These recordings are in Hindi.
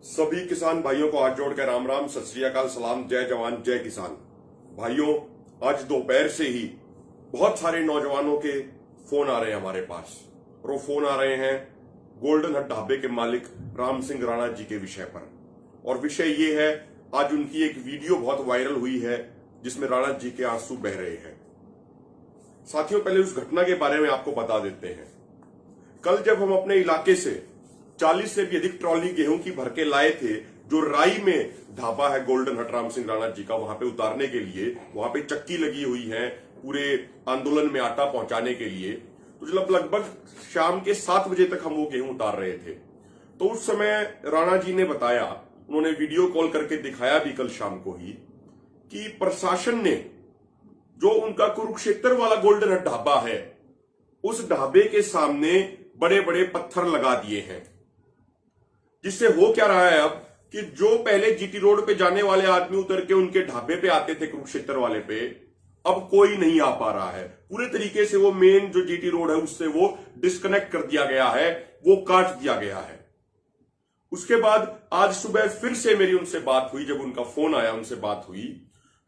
सभी किसान भाइयों को हाथ जोड़कर राम राम, सत श्री अकाल, सलाम, जय जवान जय किसान। भाइयों, आज दोपहर से ही बहुत सारे नौजवानों के फोन आ रहे हैं हमारे पास, और वो फोन आ रहे हैं गोल्डन हट ढाबे के मालिक राम सिंह राणा जी के विषय पर। और विषय ये है, आज उनकी एक वीडियो बहुत वायरल हुई है जिसमें राणा जी के आंसू बह रहे हैं। साथियों, पहले उस घटना के बारे में आपको बता देते हैं। कल जब हम अपने इलाके से 40 से भी अधिक ट्रॉली गेहूं की भर के लाए थे, जो राई में ढाबा है गोल्डन हट राम सिंह राणा जी का, वहां पे उतारने के लिए वहां पे चक्की लगी हुई है पूरे आंदोलन में आटा पहुंचाने के लिए। तो जब लगभग शाम के 7 बजे तक हम वो गेहूं उतार रहे थे, तो उस समय राणा जी ने बताया, उन्होंने वीडियो कॉल करके दिखाया भी कल शाम को ही, कि प्रशासन ने जो उनका कुरुक्षेत्र वाला गोल्डन हट ढाबा है, उस ढाबे के सामने बड़े बड़े पत्थर लगा दिए हैं। जिससे हो क्या रहा है अब कि जो पहले जीटी रोड पे जाने वाले आदमी उतर के उनके ढाबे पे आते थे कुरुक्षेत्र वाले पे, अब कोई नहीं आ पा रहा है। पूरे तरीके से वो मेन जो जीटी रोड है उससे वो डिस्कनेक्ट कर दिया गया है, वो काट दिया गया है। उसके बाद आज सुबह फिर से मेरी उनसे बात हुई, जब उनका फोन आया उनसे बात हुई,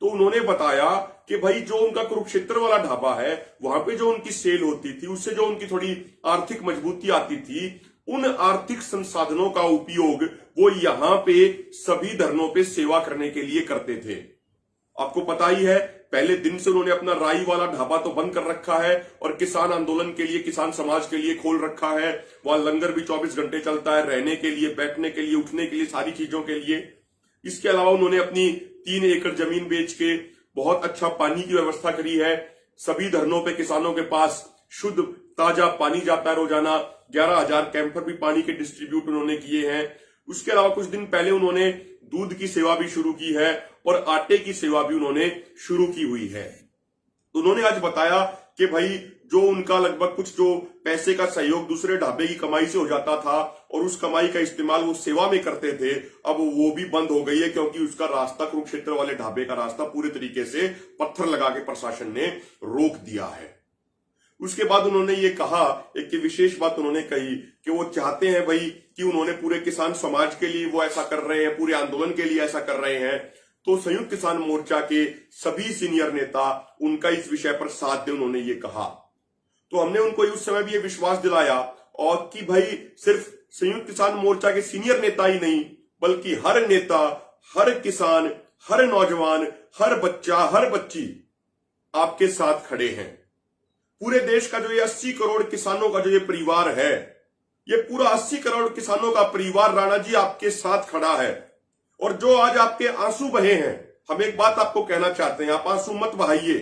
तो उन्होंने बताया कि भाई जो उनका कुरुक्षेत्र वाला ढाबा है, वहां पे जो उनकी सेल होती थी, उससे जो उनकी थोड़ी आर्थिक मजबूती आती थी, उन आर्थिक संसाधनों का उपयोग वो यहां पे सभी धरनों पे सेवा करने के लिए करते थे। आपको पता ही है, पहले दिन से उन्होंने अपना राई वाला ढाबा तो बंद कर रखा है और किसान आंदोलन के लिए, किसान समाज के लिए खोल रखा है। वहां लंगर भी 24 घंटे चलता है, रहने के लिए, बैठने के लिए, उठने के लिए, सारी चीजों के लिए। इसके अलावा उन्होंने अपनी 3 एकड़ जमीन बेच के बहुत अच्छा पानी की व्यवस्था करी है। सभी धरनों पे किसानों के पास शुद्ध ताजा पानी जाता है रोजाना। 11,000 कैंपर भी पानी के डिस्ट्रीब्यूट उन्होंने किए हैं। उसके अलावा कुछ दिन पहले उन्होंने दूध की सेवा भी शुरू की है और आटे की सेवा भी उन्होंने शुरू की हुई है। उन्होंने आज बताया कि भाई जो उनका लगभग कुछ जो पैसे का सहयोग दूसरे ढाबे की कमाई से हो जाता था और उस कमाई का इस्तेमाल वो सेवा में करते थे, अब वो भी बंद हो गई है, क्योंकि उसका रास्ता, कुरुक्षेत्र वाले ढाबे का रास्ता पूरे तरीके से पत्थर लगा के प्रशासन ने रोक दिया है। उसके बाद उन्होंने ये कहा, एक विशेष बात उन्होंने कही कि वो चाहते हैं भाई कि उन्होंने पूरे किसान समाज के लिए वो ऐसा कर रहे हैं, पूरे आंदोलन के लिए ऐसा कर रहे हैं, तो संयुक्त किसान मोर्चा के सभी सीनियर नेता उनका इस विषय पर साथ दें, उन्होंने ये कहा। तो हमने उनको उस समय भी ये विश्वास दिलाया और कि भाई सिर्फ संयुक्त किसान मोर्चा के सीनियर नेता ही नहीं, बल्कि हर नेता, हर किसान, हर नौजवान, हर बच्चा, हर बच्ची आपके साथ खड़े हैं। पूरे देश का जो ये 80 करोड़ किसानों का जो ये परिवार है, ये पूरा 80 करोड़ किसानों का परिवार राणा जी आपके साथ खड़ा है। और जो आज आपके आंसू बहे हैं, हम एक बात आपको कहना चाहते हैं, आप आंसू मत बहाइए।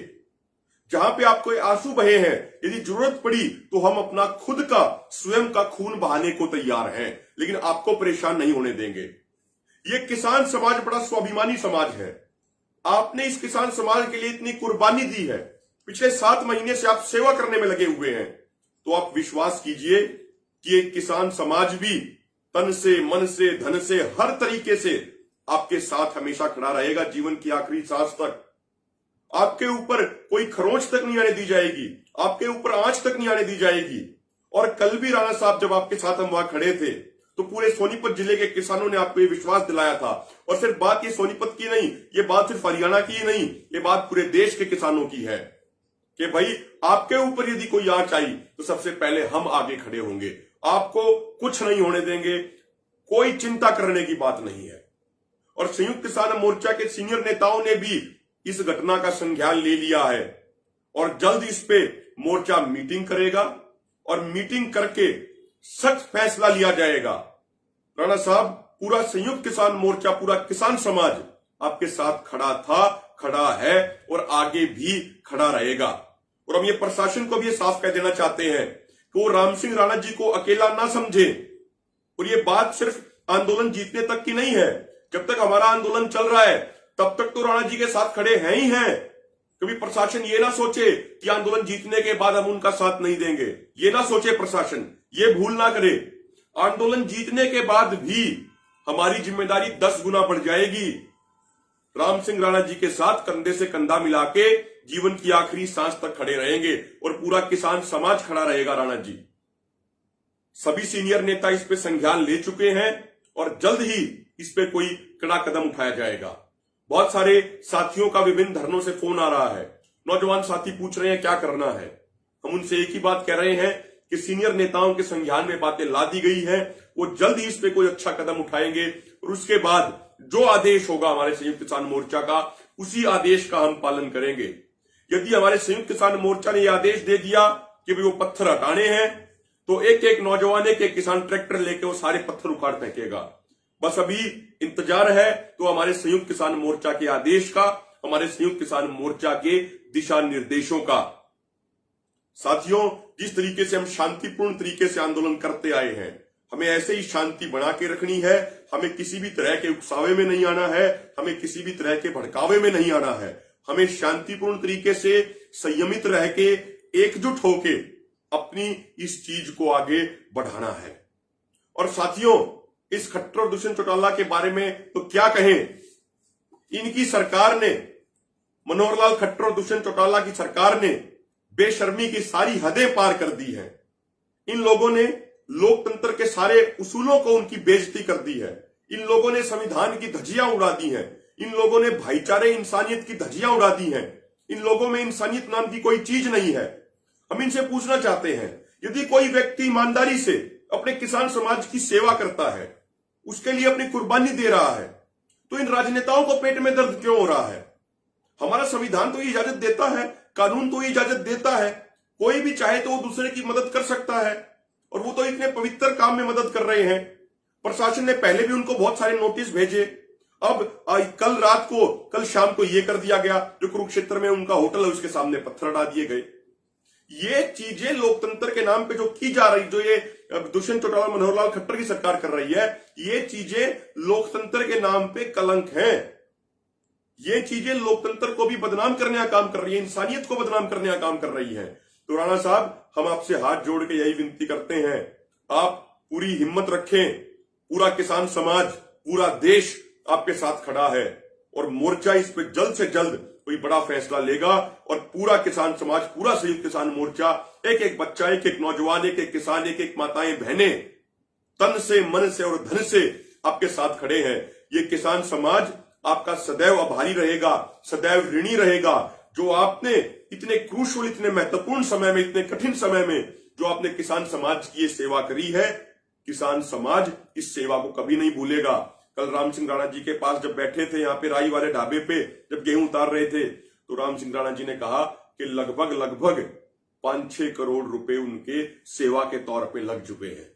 जहां पे आपको आंसू बहे हैं, यदि जरूरत पड़ी तो हम अपना खुद का, स्वयं का खून बहाने को तैयार हैं, लेकिन आपको परेशान नहीं होने देंगे। ये किसान समाज बड़ा स्वाभिमानी समाज है। आपने इस किसान समाज के लिए इतनी कुर्बानी दी है, पिछले 7 महीने से आप सेवा करने में लगे हुए हैं, तो आप विश्वास कीजिए कि एक किसान समाज भी तन से, मन से, धन से, हर तरीके से आपके साथ हमेशा खड़ा रहेगा, जीवन की आखिरी सांस तक। आपके ऊपर कोई खरोंच तक नहीं आने दी जाएगी, आपके ऊपर आंच तक नहीं आने दी जाएगी। और कल भी राणा साहब जब आपके साथ हम वहां खड़े थे, तो पूरे सोनीपत जिले के किसानों ने आपको ये विश्वास दिलाया था। और सिर्फ बात ये सोनीपत की नहीं, ये बात सिर्फ हरियाणा की ही नहीं, ये बात पूरे देश के किसानों की है कि भाई आपके ऊपर यदि कोई आंच आई तो सबसे पहले हम आगे खड़े होंगे, आपको कुछ नहीं होने देंगे, कोई चिंता करने की बात नहीं है। और संयुक्त किसान मोर्चा के सीनियर नेताओं ने भी इस घटना का संज्ञान ले लिया है और जल्द इस पे मोर्चा मीटिंग करेगा और मीटिंग करके सख्त फैसला लिया जाएगा। राणा साहब, पूरा संयुक्त किसान मोर्चा, पूरा किसान समाज आपके साथ खड़ा था, खड़ा है और आगे भी खड़ा रहेगा। और हम ये प्रशासन को भी ये साफ कह देना चाहते हैं कि वो राम सिंह राणा जी को अकेला ना समझे। और ये बात सिर्फ आंदोलन जीतने तक की नहीं है, जब तक हमारा आंदोलन चल रहा है तब तक तो राणा जी के साथ खड़े हैं ही हैं। कभी प्रशासन ये ना सोचे कि आंदोलन जीतने के बाद हम उनका साथ नहीं देंगे, ये ना सोचे प्रशासन, ये भूल ना करे। आंदोलन जीतने के बाद भी हमारी जिम्मेदारी 10 गुना बढ़ जाएगी। राम सिंह राणा जी के साथ कंधे से कंधा मिला के जीवन की आखिरी सांस तक खड़े रहेंगे और पूरा किसान समाज खड़ा रहेगा। राणा जी, सभी सीनियर नेता इस पे संज्ञान ले चुके हैं और जल्द ही इस पे कोई कड़ा कदम उठाया जाएगा। बहुत सारे साथियों का विभिन्न धरनों से फोन आ रहा है, नौजवान साथी पूछ रहे हैं क्या करना है। हम उनसे एक ही बात कह रहे हैं कि सीनियर नेताओं के संज्ञान में बातें ला दी गई है, वो जल्द ही इस पे कोई अच्छा कदम उठाएंगे और उसके बाद जो आदेश होगा हमारे संयुक्त किसान मोर्चा का, उसी आदेश का हम पालन करेंगे। यदि हमारे संयुक्त किसान मोर्चा ने यह आदेश दे दिया कि भी वो पत्थर हटाने हैं, तो एक एक नौजवान, एक एक किसान ट्रैक्टर लेके वो सारे पत्थर उखाड़ फेंकेगा। बस अभी इंतजार है तो हमारे संयुक्त किसान मोर्चा के आदेश का, हमारे संयुक्त किसान मोर्चा के दिशा निर्देशों का। साथियों, जिस तरीके से हम शांतिपूर्ण तरीके से आंदोलन करते आए हैं, हमें ऐसे ही शांति बना के रखनी है। हमें किसी भी तरह के उकसावे में नहीं आना है, हमें किसी भी तरह के भड़कावे में नहीं आना है। हमें शांतिपूर्ण तरीके से संयमित रह के एकजुट होके अपनी इस चीज को आगे बढ़ाना है। और साथियों, इस खट्टर और दुष्यंत चौटाला के बारे में तो क्या कहें। इनकी सरकार ने, मनोहर लाल खट्टर और दुष्यंत चौटाला की सरकार ने बेशर्मी की सारी हदें पार कर दी है। इन लोगों ने लोकतंत्र के सारे उसूलों को उनकी बेइज्जती कर दी है। इन लोगों ने संविधान की धज्जियां उड़ा दी हैं। इन लोगों ने भाईचारे इंसानियत की धज्जियां उड़ा दी हैं। इन लोगों में इंसानियत नाम की कोई चीज नहीं है। हम इनसे पूछना चाहते हैं, यदि कोई व्यक्ति ईमानदारी से अपने किसान समाज की सेवा करता है, उसके लिए अपनी कुर्बानी दे रहा है, तो इन राजनेताओं को पेट में दर्द क्यों हो रहा है? हमारा संविधान तो ये इजाजत देता है, कानून तो ये इजाजत देता है, कोई भी चाहे तो वो दूसरे की मदद कर सकता है, और वो तो इतने पवित्र काम में मदद कर रहे हैं। प्रशासन ने पहले भी उनको बहुत सारे नोटिस भेजे। अब कल शाम को ये कर दिया गया, जो कुरुक्षेत्र में उनका होटल है उसके सामने पत्थर हटा दिए गए। ये चीजें लोकतंत्र के नाम पे जो की जा रही, जो ये दुष्यंत चौटाला, मनोहर लाल खट्टर की सरकार कर रही है, ये चीजें लोकतंत्र के नाम पे कलंक हैं। ये चीजें लोकतंत्र को भी बदनाम करने का काम कर रही है, इंसानियत को बदनाम करने का काम कर रही है। तो राणा साहब, हम आपसे हाथ जोड़ के यही विनती करते हैं, आप पूरी हिम्मत रखें। पूरा किसान समाज, पूरा देश आपके साथ खड़ा है और मोर्चा इस पे जल्द से जल्द कोई बड़ा फैसला लेगा। और पूरा किसान समाज, पूरा संयुक्त किसान मोर्चा, एक एक बच्चा, एक एक नौजवान, एक एक किसान, एक एक माताएं बहनें तन से, मन से और धन से आपके साथ खड़े हैं। ये किसान समाज आपका सदैव आभारी रहेगा, सदैव ऋणी रहेगा। जो आपने इतने क्रूशल, इतने महत्वपूर्ण समय में, इतने कठिन समय में जो आपने किसान समाज की ये सेवा करी है, किसान समाज इस सेवा को कभी नहीं भूलेगा। कल राम सिंह राणा जी के पास जब बैठे थे, यहाँ पे राई वाले ढाबे पे जब गेहूं उतार रहे थे, तो राम सिंह राणा जी ने कहा कि लगभग 5-6 करोड़ रुपए उनके सेवा के तौर पे लग चुके हैं।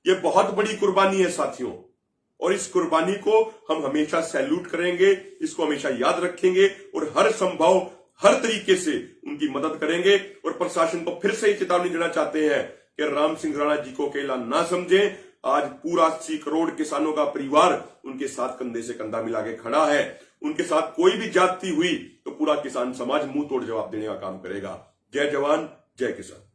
ये बहुत बड़ी कुर्बानी है साथियों, और इस कुर्बानी को हम हमेशा सैल्यूट करेंगे, इसको हमेशा याद रखेंगे और हर संभव, हर तरीके से उनकी मदद करेंगे। और प्रशासन को फिर से ही चेतावनी देना चाहते हैं कि राम सिंह राणा जी को अकेला ना समझें। आज पूरा 80 करोड़ किसानों का परिवार उनके साथ कंधे से कंधा मिला के खड़ा है। उनके साथ कोई भी ज्यादती हुई तो पूरा किसान समाज मुंह तोड़ जवाब देने का काम करेगा। जय जवान, जय किसान।